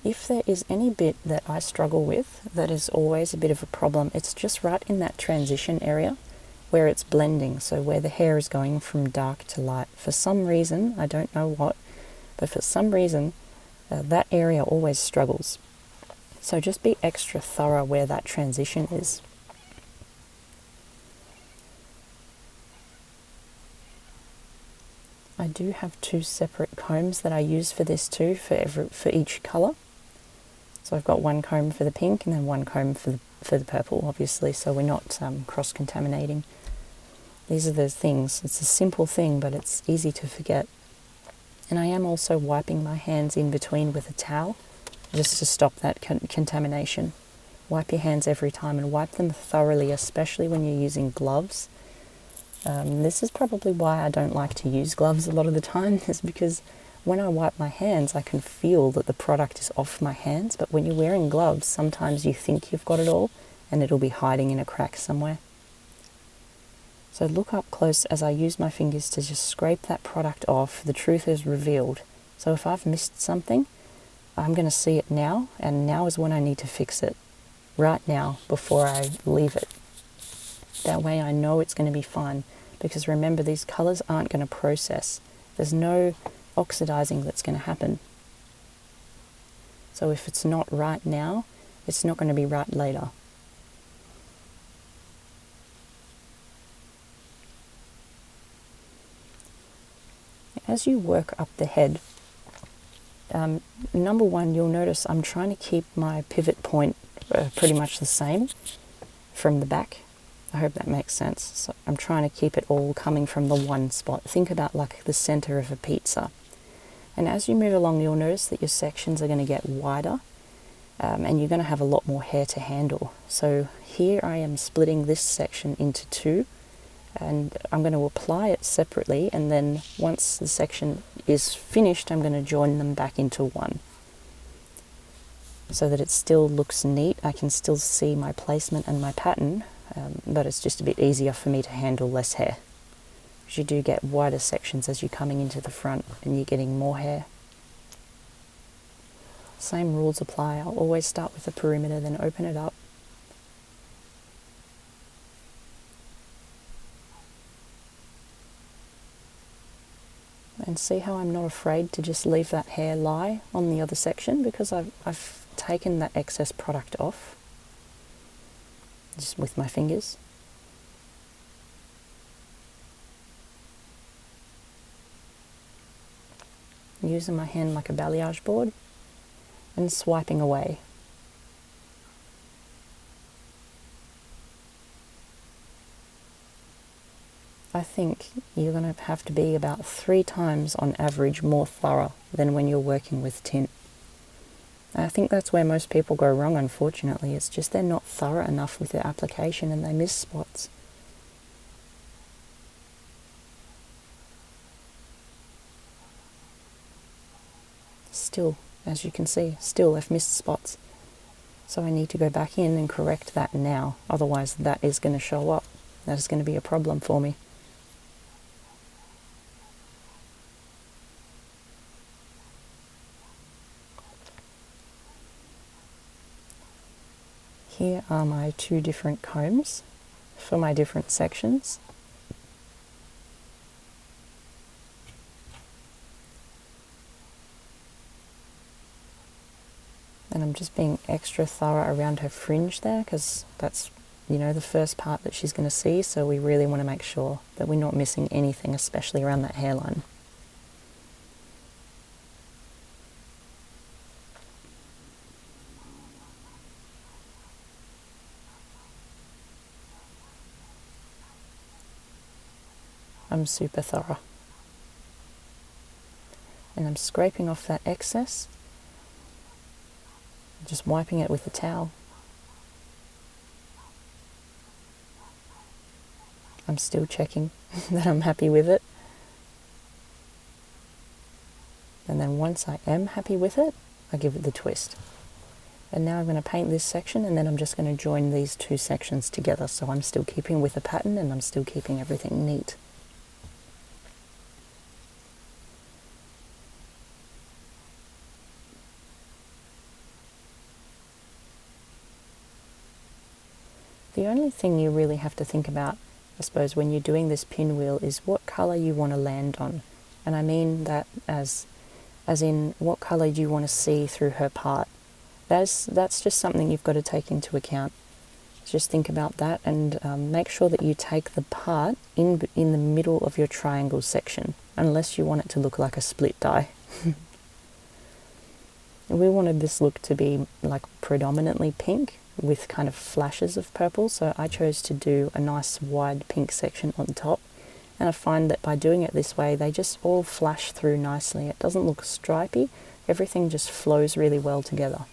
If there is any bit that I struggle with that is always a bit of a problem, it's just right in that transition area where it's blending, so where the hair is going from dark to light. For some reason, I don't know what, but for some reason that area always struggles. So just be extra thorough where that transition is. I do have 2 separate combs that I use for this too, for each colour. So I've got one comb for the pink and then one comb for the purple, obviously, so we're not cross-contaminating. These are the things. It's a simple thing, but it's easy to forget. And I am also wiping my hands in between with a towel, just to stop that contamination. Wipe your hands every time and wipe them thoroughly, especially when you're using gloves. This is probably why I don't like to use gloves a lot of the time, is because when I wipe my hands, I can feel that the product is off my hands, but when you're wearing gloves, sometimes you think you've got it all, and it'll be hiding in a crack somewhere. So look up close as I use my fingers to just scrape that product off. The truth is revealed. So if I've missed something, I'm going to see it now, and now is when I need to fix it. Right now, before I leave it. That way I know it's going to be fine, because remember, these colours aren't going to process. There's no oxidizing that's going to happen. So if it's not right now, it's not going to be right later. As you work up the head, number one, you'll notice I'm trying to keep my pivot point pretty much the same from the back. I hope that makes sense. So I'm trying to keep it all coming from the one spot. Think about like the center of a pizza. And as you move along, you'll notice that your sections are going to get wider, and you're going to have a lot more hair to handle. So here I am splitting this section into 2, and I'm going to apply it separately, and then once the section is finished, I'm going to join them back into 1. So that it still looks neat. I can still see my placement and my pattern, but it's just a bit easier for me to handle less hair. Because you do get wider sections as you're coming into the front and you're getting more hair. Same rules apply. I'll always start with the perimeter, then open it up. And see how I'm not afraid to just leave that hair lie on the other section, because I've taken that excess product off just with my fingers. Using my hand like a balayage board and swiping away. I think you're going to have to be about 3 times on average more thorough than when you're working with tint. I think that's where most people go wrong, unfortunately. It's just they're not thorough enough with their application and they miss spots. Still, as you can see, still I've missed spots. So I need to go back in and correct that now. Otherwise that is going to show up. That is going to be a problem for me. Here are my 2 different combs for my different sections. And I'm just being extra thorough around her fringe there, because that's, you know, the first part that she's going to see, so we really want to make sure that we're not missing anything, especially around that hairline. I'm super thorough. And I'm scraping off that excess, just wiping it with a towel. I'm still checking that I'm happy with it. And then once I am happy with it, I give it the twist. And now I'm going to paint this section, and then I'm just going to join these 2 sections together, so I'm still keeping with the pattern and I'm still keeping everything neat. The only thing you really have to think about, I suppose, when you're doing this pinwheel is what colour you want to land on. And I mean that as in what colour do you want to see through her part. That's just something you've got to take into account. Just think about that and make sure that you take the part in the middle of your triangle section, unless you want it to look like a split die. We wanted this look to be like predominantly pink with kind of flashes of purple, so I chose to do a nice wide pink section on top, and I find that by doing it this way they just all flash through nicely. It doesn't look stripy, everything just flows really well together.